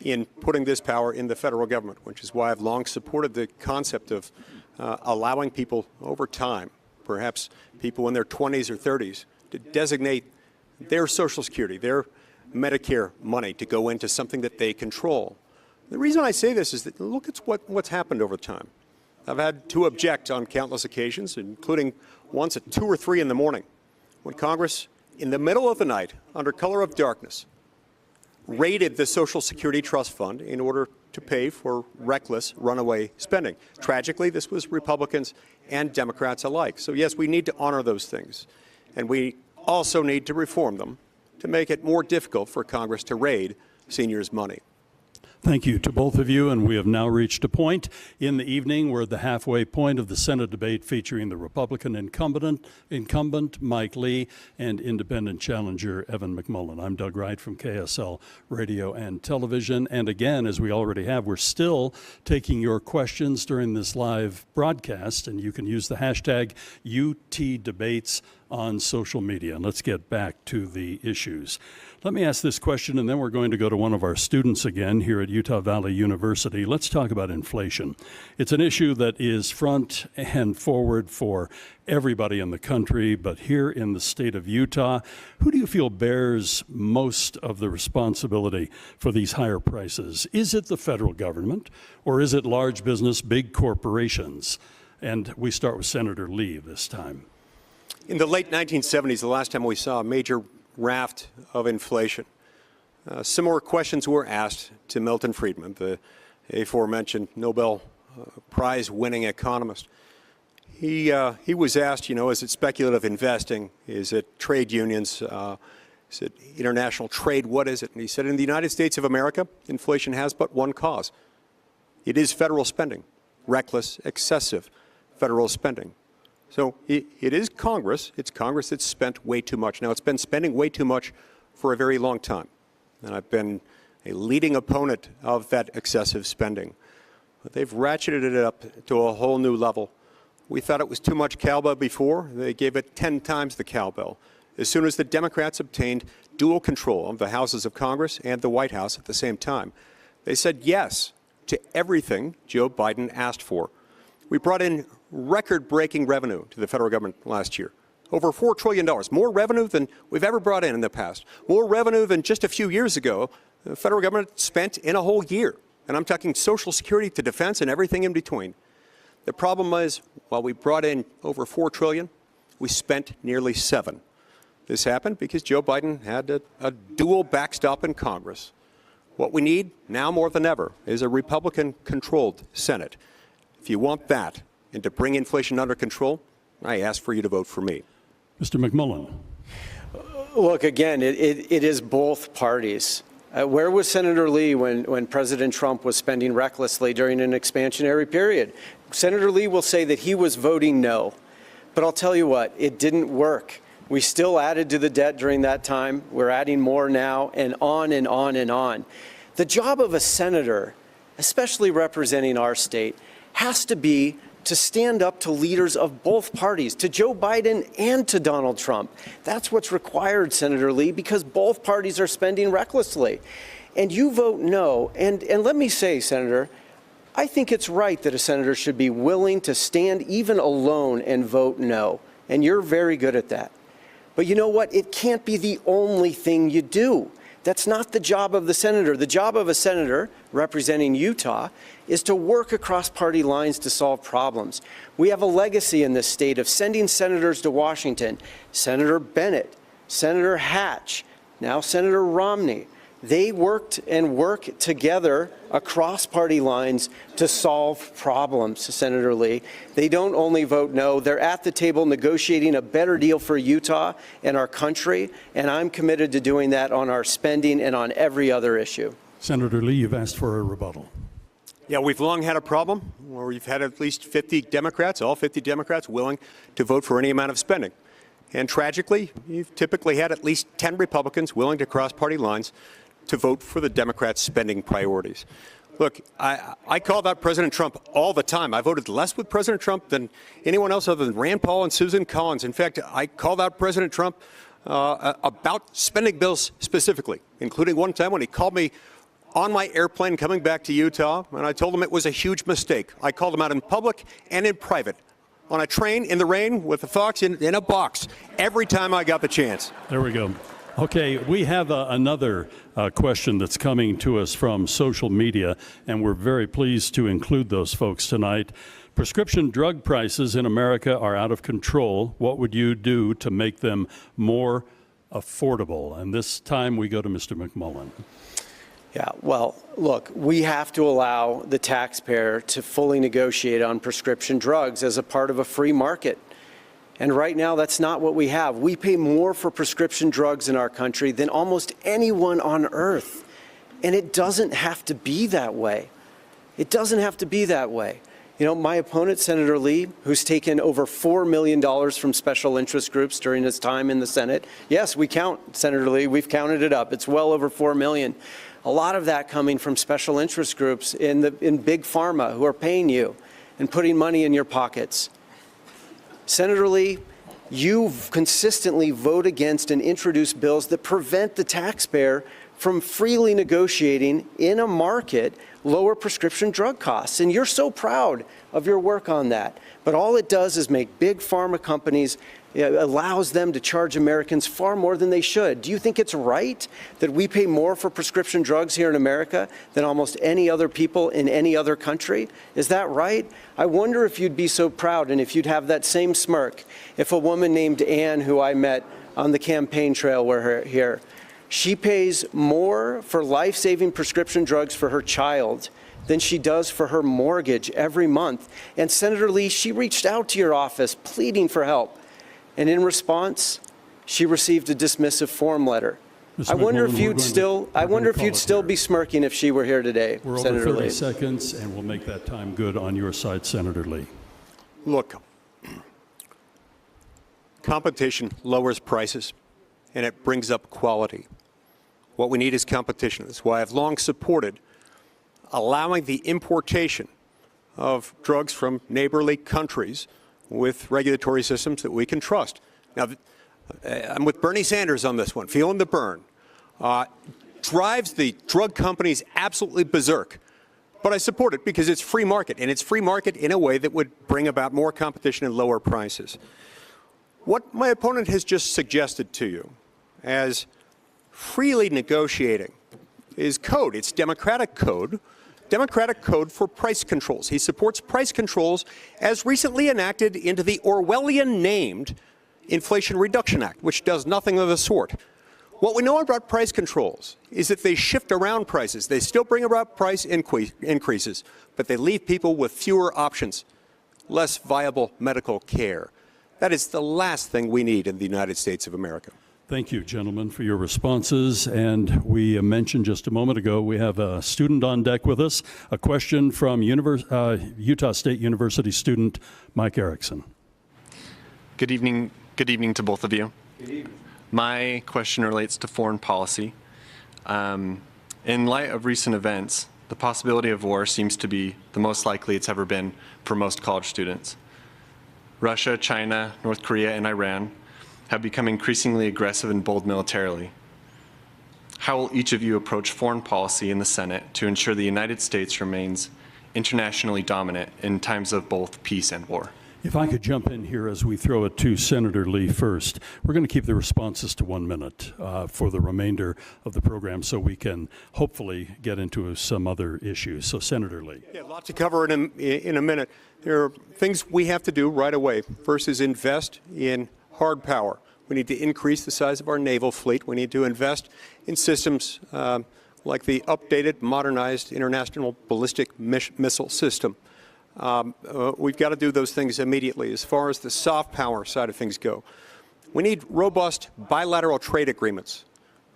in putting this power in the federal government, which is why I've long supported the concept of allowing people over time, perhaps people in their 20s or 30s, to designate their Social Security, their Medicare money to go into something that they control. The reason I say this is that look at what's happened over time. I've had to object on countless occasions, including once at 2 or 3 in the morning, when Congress, in the middle of the night, under color of darkness, raided the Social Security Trust Fund in order to pay for reckless runaway spending. Tragically, this was Republicans and Democrats alike. So yes, we need to honor those things. And we also need to reform them to make it more difficult for Congress to raid seniors' money. Thank you to both of you, and we have now reached a point in the evening. We're at the halfway point of the Senate debate featuring the Republican incumbent Mike Lee and independent challenger Evan McMullin. I'm Doug Wright from KSL Radio and Television, and again, as we already have, we're still taking your questions during this live broadcast, and you can use the hashtag UTDebates on social media. And let's get back to the issues. Let me ask this question, and then we're going to go to one of our students again here at Utah Valley University. Let's talk about inflation. It's an issue that is front and forward for everybody in the country, but here in the state of Utah, who do you feel bears most of the responsibility for these higher prices? Is it the federal government, or is it large business, big corporations? And we start with Senator Lee this time. In the late 1970s, the last time we saw a major raft of inflation, similar questions were asked to Milton Friedman, the aforementioned Nobel Prize-winning economist. He was asked, is it speculative investing? Is it trade unions? Is it international trade? What is it? And he said, in the United States of America, inflation has but one cause. It is federal spending, reckless, excessive federal spending. So it is Congress. It's Congress that's spent way too much. Now, it's been spending way too much for a very long time. And I've been a leading opponent of that excessive spending. But they've ratcheted it up to a whole new level. We thought it was too much cowbell before. They gave it 10 times the cowbell. As soon as the Democrats obtained dual control of the houses of Congress and the White House at the same time, they said yes to everything Joe Biden asked for. We brought in record-breaking revenue to the federal government last year. Over $4 trillion, more revenue than we've ever brought in the past. More revenue than just a few years ago the federal government spent in a whole year. And I'm talking Social Security to defense and everything in between. The problem is, while we brought in over $4 trillion, we spent nearly $7. This happened because Joe Biden had a dual backstop in Congress. What we need, now more than ever, is a Republican-controlled Senate. If you want that, and to bring inflation under control, I ask for you to vote for me. Mr. McMullin. Look, again, it is both parties. Where was Senator Lee when President Trump was spending recklessly during an expansionary period? Senator Lee will say that he was voting no. But I'll tell you what, it didn't work. We still added to the debt during that time. We're adding more now, and on and on and on. The job of a senator, especially representing our state, has to be to stand up to leaders of both parties, to Joe Biden and to Donald Trump. That's what's required, Senator Lee, because both parties are spending recklessly. And you vote no. And let me say, Senator, I think it's right that a senator should be willing to stand even alone and vote no. And you're very good at that. But you know what? It can't be the only thing you do. That's not the job of the senator. The job of a senator representing Utah is to work across party lines to solve problems. We have a legacy in this state of sending senators to Washington. Senator Bennett, Senator Hatch, now Senator Romney. They worked and work together across party lines to solve problems, Senator Lee. They don't only vote no, they're at the table negotiating a better deal for Utah and our country, and I'm committed to doing that on our spending and on every other issue. Senator Lee, you've asked for a rebuttal. Yeah, we've long had a problem where we've had at least 50 Democrats, all 50 Democrats, willing to vote for any amount of spending. And tragically, you've typically had at least 10 Republicans willing to cross party lines to vote for the Democrats' spending priorities. Look, I call out President Trump all the time. I voted less with President Trump than anyone else other than Rand Paul and Susan Collins. In fact, I called out President Trump about spending bills specifically, including one time when he called me on my airplane coming back to Utah, and I told him it was a huge mistake. I called him out in public and in private, on a train, in the rain, with a fox in a box, every time I got the chance. There we go. Okay, we have another question that's coming to us from social media, and we're very pleased to include those folks tonight. Prescription drug prices in America are out of control. What would you do to make them more affordable? And this time we go to Mr. McMullen. Yeah, well, look, we have to allow the taxpayer to fully negotiate on prescription drugs as a part of a free market. And right now, that's not what we have. We pay more for prescription drugs in our country than almost anyone on earth. And it doesn't have to be that way. It doesn't have to be that way. You know, my opponent, Senator Lee, who's taken over $4 million from special interest groups during his time in the Senate. Yes, we count, Senator Lee, we've counted it up. It's well over $4 million. A lot of that coming from special interest groups in big pharma who are paying you and putting money in your pockets. Senator Lee, you consistently vote against and introduce bills that prevent the taxpayer from freely negotiating in a market lower prescription drug costs. And you're so proud of your work on that. But all it does is make big pharma companies, allows them to charge Americans far more than they should. Do you think it's right that we pay more for prescription drugs here in America than almost any other people in any other country? Is that right? I wonder if you'd be so proud and if you'd have that same smirk if a woman named Ann, who I met on the campaign trail were here, she pays more for life-saving prescription drugs for her child than she does for her mortgage every month. And Senator Lee, she reached out to your office pleading for help. And in response, she received a dismissive form letter. I wonder if you'd still be smirking if she were here today, We're Senator over 30 Lee. seconds, and we'll make that time good on your side, Senator Lee. Look, competition lowers prices, and it brings up quality. What we need is competition. That's why I've long supported allowing the importation of drugs from neighborly countries with regulatory systems that we can trust. Now, I'm with Bernie Sanders on this one, feeling the burn. Drives the drug companies absolutely berserk. But I support it because it's free market, and it's free market in a way that would bring about more competition and lower prices. What my opponent has just suggested to you as freely negotiating is code. It's democratic code for price controls. He supports price controls as recently enacted into the Orwellian-named Inflation Reduction Act, which does nothing of the sort. What we know about price controls is that they shift around prices. They still bring about price increases, but they leave people with fewer options, less viable medical care. That is the last thing we need in the United States of America. Thank you, gentlemen, for your responses. And we mentioned just a moment ago, we have a student on deck with us. A question from Utah State University student Mike Erickson. Good evening. Good evening to both of you. Good evening. My question relates to foreign policy. In light of recent events, the possibility of war seems to be the most likely it's ever been for most college students. Russia, China, North Korea, and Iran have become increasingly aggressive and bold militarily. How will each of you approach foreign policy in the Senate to ensure the United States remains internationally dominant in times of both peace and war? If I could jump in here as we throw it to Senator Lee first. We're going to keep the responses to 1 minute for the remainder of the program so we can hopefully get into some other issues. So, Senator Lee. Yeah, a lot to cover in a minute. There are things we have to do right away. First is invest in hard power. We need to increase the size of our naval fleet. We need to invest in systems like the updated, modernized International Ballistic Missile System. We've got to do those things immediately. As far as the soft power side of things go, we need robust bilateral trade agreements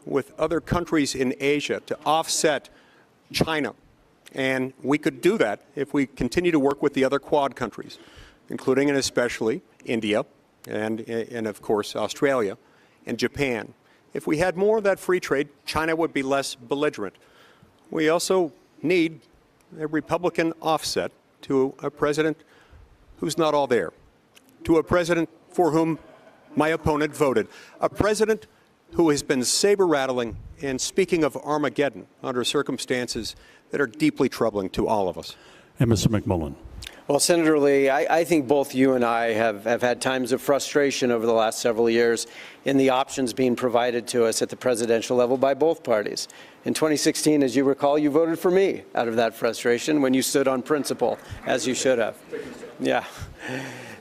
with other countries in Asia to offset China. And we could do that if we continue to work with the other Quad countries, including and especially India, and of course Australia and Japan. If we had more of that free trade, China would be less belligerent. We also need a Republican offset to a president who's not all there, to a president for whom my opponent voted, a president who has been saber-rattling and speaking of Armageddon under circumstances that are deeply troubling to all of us. And Mr. McMullen. Well, Senator Lee, I think both you and I have had times of frustration over the last several years in the options being provided to us at the presidential level by both parties. In 2016, as you recall, you voted for me out of that frustration when you stood on principle, as you should have. Yeah.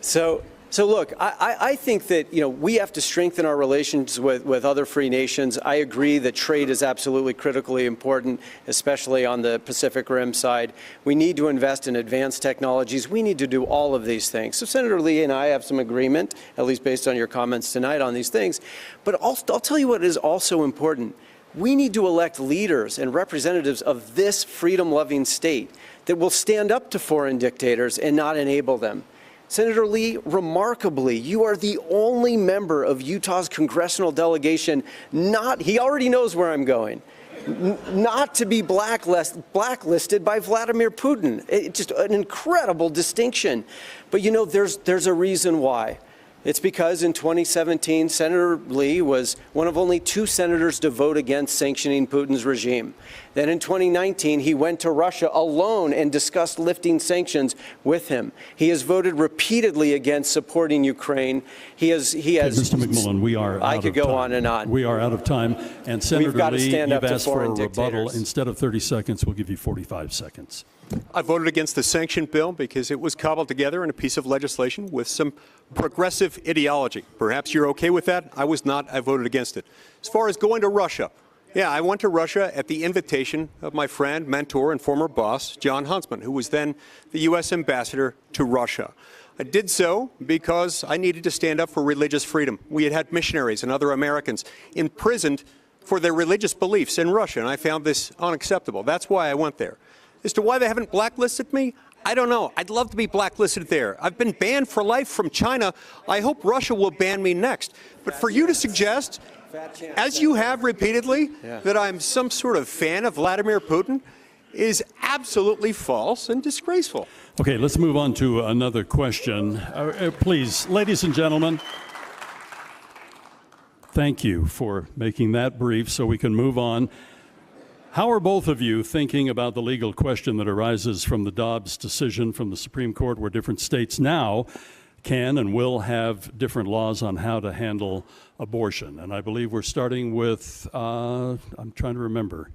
So look, I think that, we have to strengthen our relations with other free nations. I agree that trade is absolutely critically important, especially on the Pacific Rim side. We need to invest in advanced technologies. We need to do all of these things. So Senator Lee and I have some agreement, at least based on your comments tonight on these things. But I'll tell you what is also important. We need to elect leaders and representatives of this freedom-loving state that will stand up to foreign dictators and not enable them. Senator Lee, remarkably, you are the only member of Utah's congressional delegation he already knows where I'm going, not to be blacklisted by Vladimir Putin. It's just an incredible distinction. But there's a reason why. It's because in 2017, Senator Lee was one of only 2 senators to vote against sanctioning Putin's regime. Then in 2019, he went to Russia alone and discussed lifting sanctions with him. He has voted repeatedly against supporting Ukraine. He has. Mr. McMullen, we are out of time. I could go on and on. We are out of time. And Senator Lee, you've asked for a rebuttal. Instead of 30 seconds, we'll give you 45 seconds. I voted against the sanction bill because it was cobbled together in a piece of legislation with some progressive ideology. Perhaps you're okay with that. I was not. I voted against it. As far as going to Russia, yeah, I went to Russia at the invitation of my friend, mentor, and former boss, John Huntsman, who was then the U.S. ambassador to Russia. I did so because I needed to stand up for religious freedom. We had missionaries and other Americans imprisoned for their religious beliefs in Russia, and I found this unacceptable. That's why I went there. As to why they haven't blacklisted me, I don't know. I'd love to be blacklisted there. I've been banned for life from China. I hope Russia will ban me next. But for you to suggest, as you have repeatedly, that I'm some sort of fan of Vladimir Putin is absolutely false and disgraceful. Okay, let's move on to another question. Please, ladies and gentlemen, thank you for making that brief so we can move on. How are both of you thinking about the legal question that arises from the Dobbs decision from the Supreme Court, where different states now can and will have different laws on how to handle abortion? And I believe we're starting with, I'm trying to remember.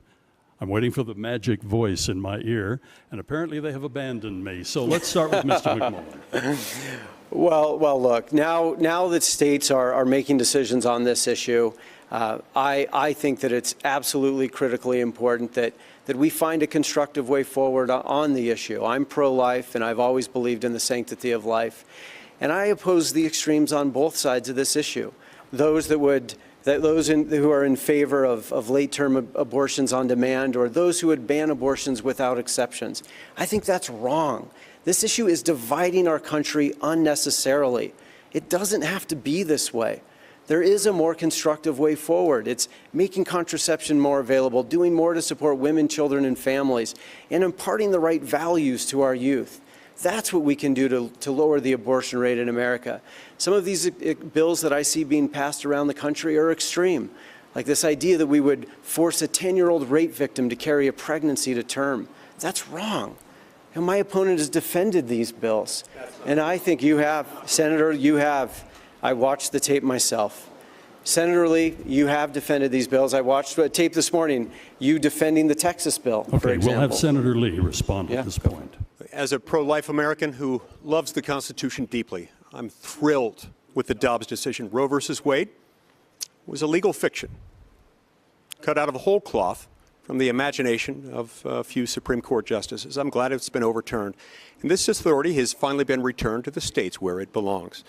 I'm waiting for the magic voice in my ear, and apparently they have abandoned me. So let's start with Mr. McMullen. Well, look, now that states are making decisions on this issue, I think that it's absolutely critically important that we find a constructive way forward on the issue. I'm pro-life, and I've always believed in the sanctity of life. And I oppose the extremes on both sides of this issue. Those who are in favor of late-term abortions on demand, or those who would ban abortions without exceptions. I think that's wrong. This issue is dividing our country unnecessarily. It doesn't have to be this way. There is a more constructive way forward. It's making contraception more available, doing more to support women, children, and families, and imparting the right values to our youth. That's what we can do to lower the abortion rate in America. Some of these bills that I see being passed around the country are extreme, like this idea that we would force a 10-year-old rape victim to carry a pregnancy to term. That's wrong. And my opponent has defended these bills. And I think you have, Senator, you have. I watched the tape myself. Senator Lee, you have defended these bills. I watched a tape this morning, you defending the Texas bill, for example. Okay, we'll have Senator Lee respond at this point. As a pro-life American who loves the Constitution deeply, I'm thrilled with the Dobbs decision. Roe versus Wade was a legal fiction, cut out of whole cloth from the imagination of a few Supreme Court justices. I'm glad it's been overturned. And this authority has finally been returned to the states where it belongs.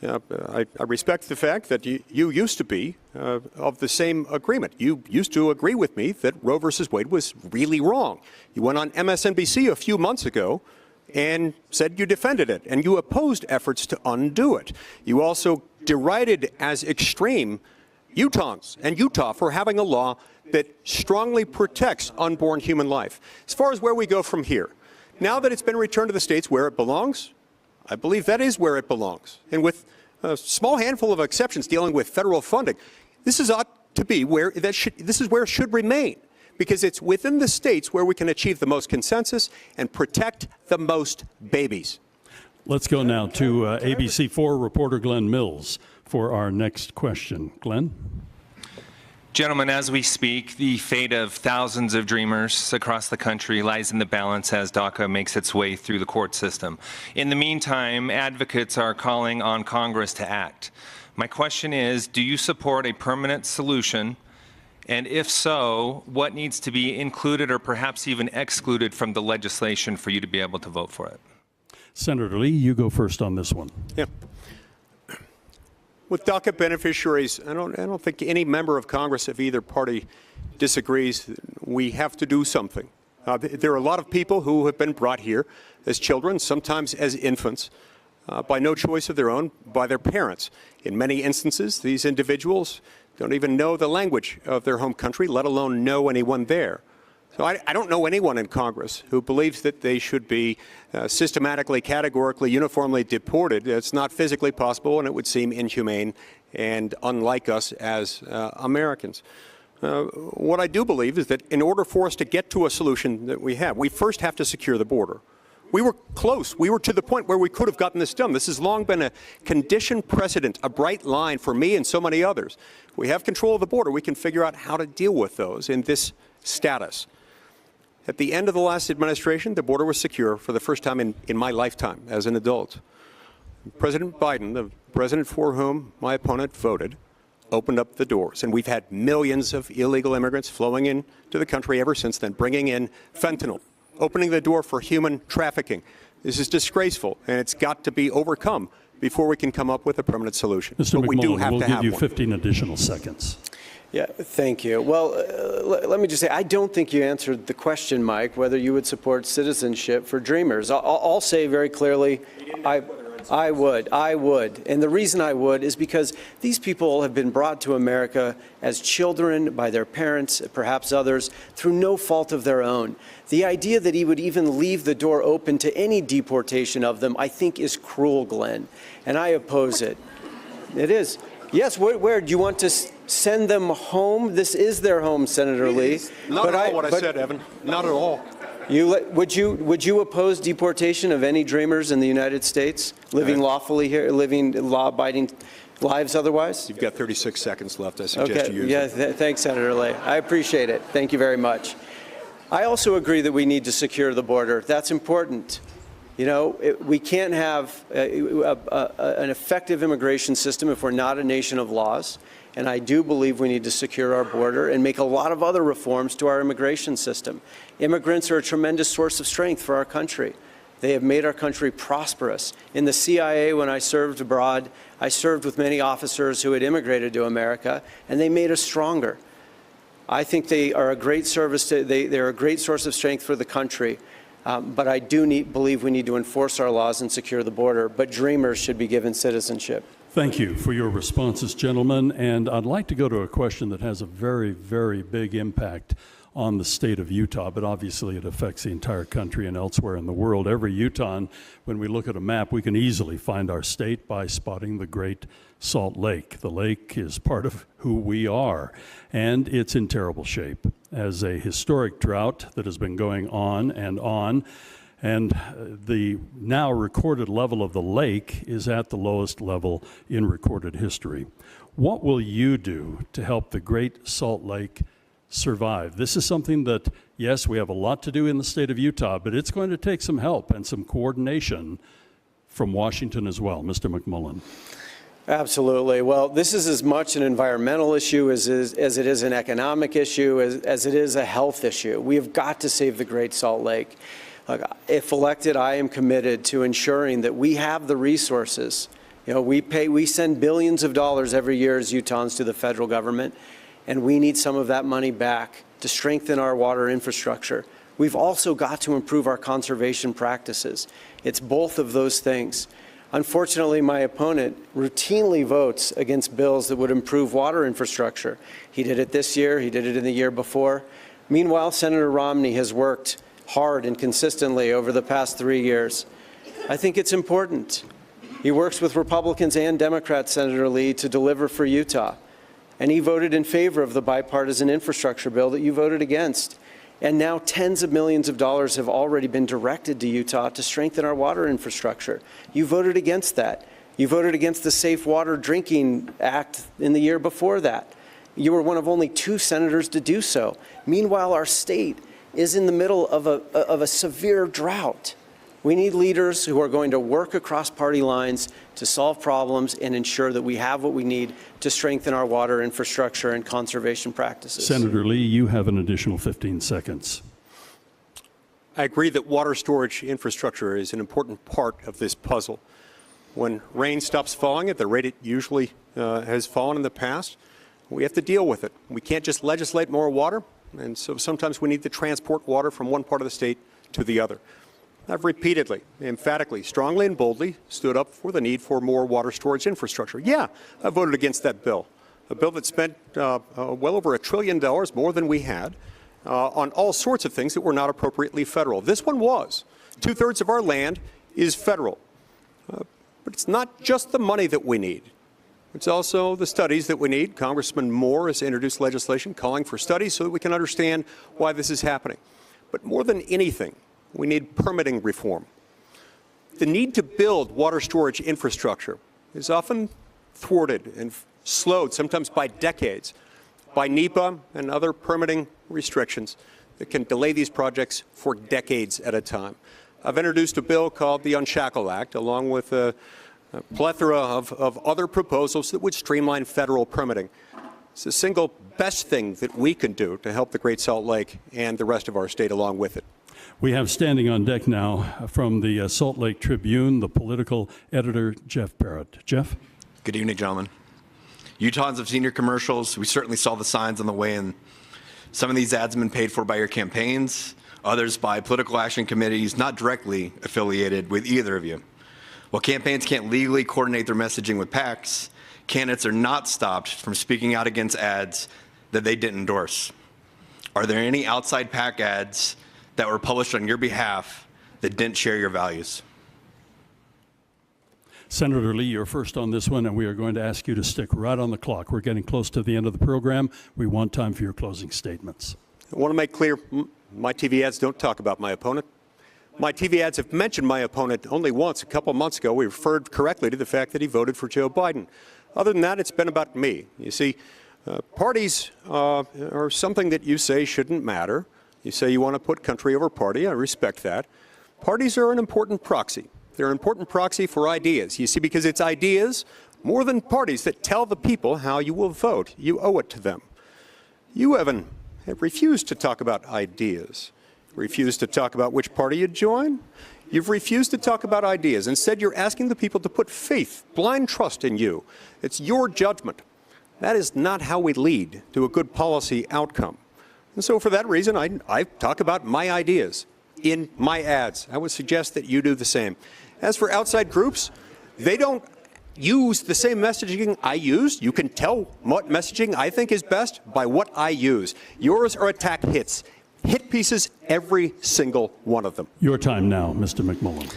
I respect the fact that you used to be of the same agreement. You used to agree with me that Roe versus Wade was really wrong. You went on MSNBC a few months ago and said you defended it, and you opposed efforts to undo it. You also derided as extreme Utahns and Utah for having a law that strongly protects unborn human life. As far as where we go from here, now that it's been returned to the states where it belongs, I believe that is where it belongs. And with a small handful of exceptions dealing with federal funding, this ought to be where this is where it should remain. because it's within the states where we can achieve the most consensus and protect the most babies. Let's go now to ABC4 reporter Glenn Mills for our next question. Glenn? Gentlemen, as we speak, the fate of thousands of dreamers across the country lies in the balance as DACA makes its way through the court system. In the meantime, advocates are calling on Congress to act. My question is, do you support a permanent solution? And if so, what needs to be included or perhaps even excluded from the legislation for you to be able to vote for it? Senator Lee, you go first on this one. Yeah. With DACA beneficiaries, I don't think any member of Congress of either party disagrees. We have to do something. There are a lot of people who have been brought here as children, sometimes as infants, by no choice of their own, by their parents. In many instances, these individuals don't even know the language of their home country, let alone know anyone there. So I don't know anyone in Congress who believes that they should be systematically, categorically, uniformly deported. It's not physically possible, and it would seem inhumane and unlike us as Americans. What I do believe is that in order for us to get to a solution that we first have to secure the border. We were close. We were to the point where we could have gotten this done. This has long been a conditioned precedent, a bright line for me and so many others. We have control of the border. We can figure out how to deal with those in this status. At the end of the last administration, the border was secure for the first time in my lifetime as an adult. President Biden, the president for whom my opponent voted, opened up the doors. And we've had millions of illegal immigrants flowing into the country ever since then, bringing in fentanyl, opening the door for human trafficking. This is disgraceful, and it's got to be overcome before we can come up with a permanent solution. Mr. But McMullen, we do have we'll to give have you one. 15 additional seconds. Yeah, thank you. Well, let me just say, I don't think you answered the question, Mike, whether you would support citizenship for dreamers. I'll say very clearly, I would. And the reason I would is because these people have been brought to America as children by their parents, perhaps others, through no fault of their own. The idea that he would even leave the door open to any deportation of them, I think, is cruel, Glenn. And I oppose it. It is. Yes, where? Do you want to send them home? This is their home, Senator Lee. Not at all what I said, Evan. Not at all. Would you oppose deportation of any dreamers in the United States, living lawfully here, living law-abiding lives otherwise? You've got 36 seconds left. I suggest you use it. Yeah, thanks, Senator Lee. I appreciate it. Thank you very much. I also agree that we need to secure the border. That's important. You know, we can't have an effective immigration system if we're not a nation of laws. And I do believe we need to secure our border and make a lot of other reforms to our immigration system. Immigrants are a tremendous source of strength for our country. They have made our country prosperous. In the CIA, when I served abroad, I served with many officers who had immigrated to America, and they made us stronger. I think they are a great service. They're a great source of strength for the country. But I do believe we need to enforce our laws and secure the border. But dreamers should be given citizenship. Thank you for your responses, gentlemen. And I'd like to go to a question that has a very, very big impact on the state of Utah, but obviously it affects the entire country and elsewhere in the world. Every Utahn, when we look at a map, we can easily find our state by spotting the Great Salt Lake. The lake is part of who we are, and it's in terrible shape. As a historic drought that has been going on, and the now recorded level of the lake is at the lowest level in recorded history. What will you do to help the Great Salt Lake survive? This is something that, yes, we have a lot to do in the state of Utah, but it's going to take some help and some coordination from Washington as well. Mr. McMullen. Absolutely. Well, this is as much an environmental issue as it is an economic issue, as it is a health issue. We have got to save the Great Salt Lake. If elected, I am committed to ensuring that we have the resources. You know, we send billions of dollars every year as Utahns to the federal government, and we need some of that money back to strengthen our water infrastructure. We've also got to improve our conservation practices. It's both of those things. Unfortunately, my opponent routinely votes against bills that would improve water infrastructure. He did it this year. He did it in the year before. Meanwhile, Senator Romney has worked hard and consistently over the past 3 years. I think it's important. He works with Republicans and Democrats, Senator Lee, to deliver for Utah. and he voted in favor of the bipartisan infrastructure bill that you voted against. And now tens of millions of dollars have already been directed to Utah to strengthen our water infrastructure. You voted against that. You voted against the Safe Water Drinking Act in the year before that. You were one of only 2 senators to do so. Meanwhile, our state is in the middle of a severe drought. We need leaders who are going to work across party lines to solve problems and ensure that we have what we need to strengthen our water infrastructure and conservation practices. Senator Lee, you have an additional 15 seconds. I agree that water storage infrastructure is an important part of this puzzle. When rain stops falling at the rate it usually has fallen in the past, we have to deal with it. We can't just legislate more water, and so sometimes we need to transport water from one part of the state to the other. I've repeatedly, emphatically, strongly and boldly stood up for the need for more water storage infrastructure. Yeah, I voted against that bill, a bill that spent well over $1 trillion, more than we had, on all sorts of things that were not appropriately federal. This one was. 2/3 of our land is federal. But it's not just the money that we need. It's also the studies that we need. Congressman Moore has introduced legislation calling for studies so that we can understand why this is happening. But more than anything, we need permitting reform. The need to build water storage infrastructure is often thwarted and slowed, sometimes by decades, by NEPA and other permitting restrictions that can delay these projects for decades at a time. I've introduced a bill called the Unshackle Act, along with a plethora of other proposals that would streamline federal permitting. It's the single best thing that we can do to help the Great Salt Lake and the rest of our state along with it. We have standing on deck now from the Salt Lake Tribune, the political editor, Jeff Barrett. Jeff? Good evening, gentlemen. Utahns have seen your commercials. We certainly saw the signs on the way in. Some of these ads have been paid for by your campaigns, others by political action committees not directly affiliated with either of you. While campaigns can't legally coordinate their messaging with PACs, candidates are not stopped from speaking out against ads that they didn't endorse. Are there any outside PAC ads that were published on your behalf that didn't share your values? Senator Lee, you're first on this one, and we are going to ask you to stick right on the clock. We're getting close to the end of the program. We want time for your closing statements. I want to make clear, my TV ads don't talk about my opponent. My TV ads have mentioned my opponent only once. A couple months ago, we referred correctly to the fact that he voted for Joe Biden. Other than that, it's been about me. You see, parties are something that you say shouldn't matter. You say you want to put country over party. I respect that. Parties are an important proxy. They're an important proxy for ideas. You see, because it's ideas more than parties that tell the people how you will vote. You owe it to them. You, Evan, have refused to talk about ideas. Refused to talk about which party you join. You've refused to talk about ideas. Instead, you're asking the people to put faith, blind trust in you. It's your judgment. That is not how we lead to a good policy outcome. And so for that reason, I talk about my ideas in my ads. I would suggest that you do the same. As for outside groups, they don't use the same messaging I use. You can tell what messaging I think is best by what I use. Yours are attack hits. Hit pieces, every single one of them. Your time now, Mr. McMullen.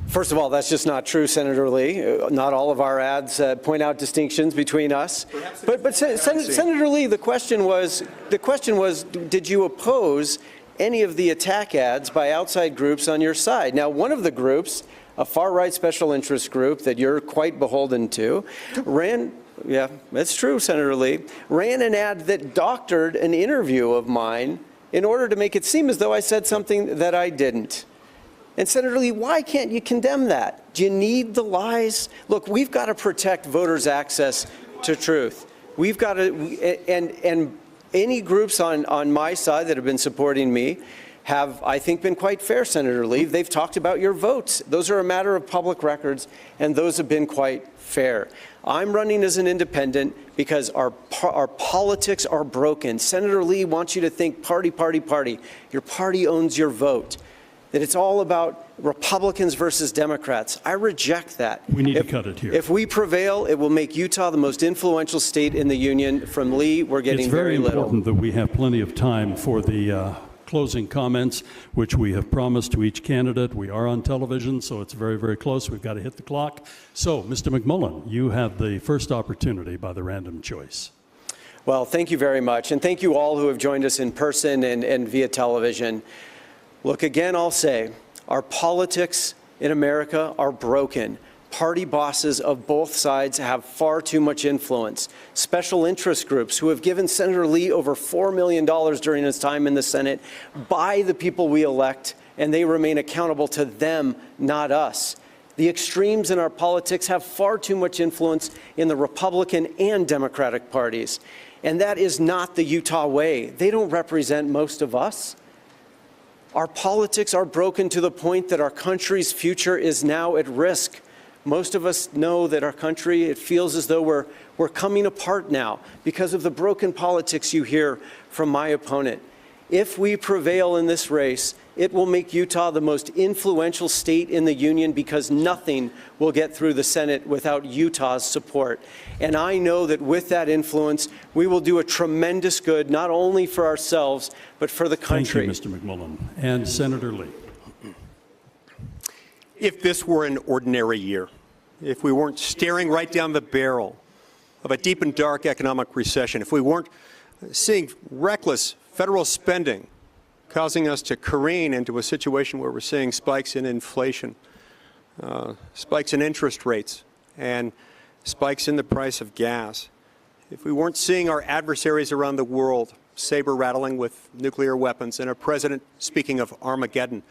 First of all, that's just not true, Senator Lee. Not all of our ads point out distinctions between us. But Senator Lee, the question was, did you oppose any of the attack ads by outside groups on your side? Now, one of the groups, a far-right special interest group that you're quite beholden to, yeah, that's true, Senator Lee, ran an ad that doctored an interview of mine in order to make it seem as though I said something that I didn't. And Senator Lee, why can't you condemn that? Do you need the lies? Look, we've got to protect voters' access to truth. We've got to, and any groups on my side that have been supporting me have, I think, been quite fair, Senator Lee. They've talked about your votes. Those are a matter of public records, and those have been quite fair. I'm running as an independent because our politics are broken. Senator Lee wants you to think party, party, party. Your party owns your vote. That it's all about Republicans versus Democrats. I reject that. We need to cut it here. If we prevail, it will make Utah the most influential state in the union. From Lee, we're getting very little. It's very important that we have plenty of time for the closing comments, which we have promised to each candidate. We are on television, so it's very, very close. We've got to hit the clock. So, Mr. McMullen, you have the first opportunity by the random choice. Well, thank you very much, and thank you all who have joined us in person and via television. Look, again, I'll say, our politics in America are broken. Party bosses of both sides have far too much influence. Special interest groups who have given Senator Lee over $4 million during his time in the Senate by the people we elect, and they remain accountable to them, not us. The extremes in our politics have far too much influence in the Republican and Democratic parties. And that is not the Utah way. They don't represent most of us. Our politics are broken to the point that our country's future is now at risk. Most of us know that our country, it feels as though we're coming apart now because of the broken politics you hear from my opponent. If we prevail in this race, it will make Utah the most influential state in the union because nothing will get through the Senate without Utah's support. And I know that with that influence, we will do a tremendous good, not only for ourselves, but for the country. Thank you, Mr. McMullen. And Senator Lee. If this were an ordinary year, if we weren't staring right down the barrel of a deep and dark economic recession, if we weren't seeing reckless federal spending causing us to careen into a situation where we're seeing spikes in inflation, spikes in interest rates, and spikes in the price of gas, if we weren't seeing our adversaries around the world saber-rattling with nuclear weapons and a president speaking of Armageddon,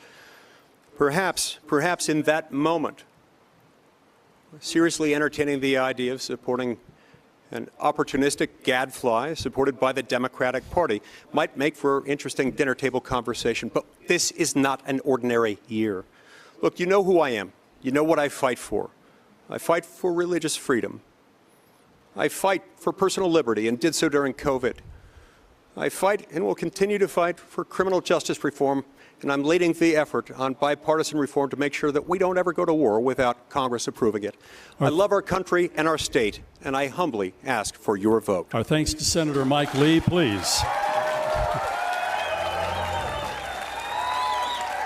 perhaps in that moment, seriously entertaining the idea of supporting an opportunistic gadfly supported by the Democratic Party might make for interesting dinner table conversation. But this is not an ordinary year. Look, you know who I am. You know what I fight for. I fight for religious freedom. I fight for personal liberty and did so during COVID. I fight and will continue to fight for criminal justice reform, and I'm leading the effort on bipartisan reform to make sure that we don't ever go to war without Congress approving it. I love our country and our state, and I humbly ask for your vote. Our thanks to Senator Mike Lee, please.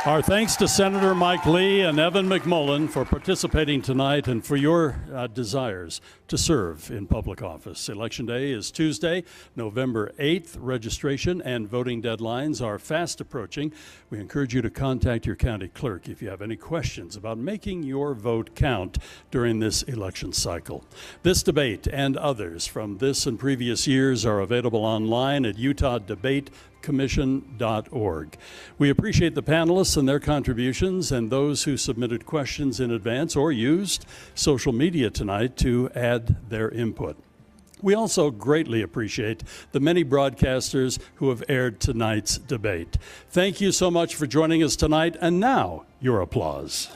Our thanks to Senator Mike Lee and Evan McMullen for participating tonight and for your desires to serve in public office. Election Day is Tuesday, November 8th. Registration and voting deadlines are fast approaching. We encourage you to contact your county clerk if you have any questions about making your vote count during this election cycle. This debate and others from this and previous years are available online at utahdebateCommission.org. We appreciate the panelists and their contributions and those who submitted questions in advance or used social media tonight to add their input. We also greatly appreciate the many broadcasters who have aired tonight's debate. Thank you so much for joining us tonight, and now your applause.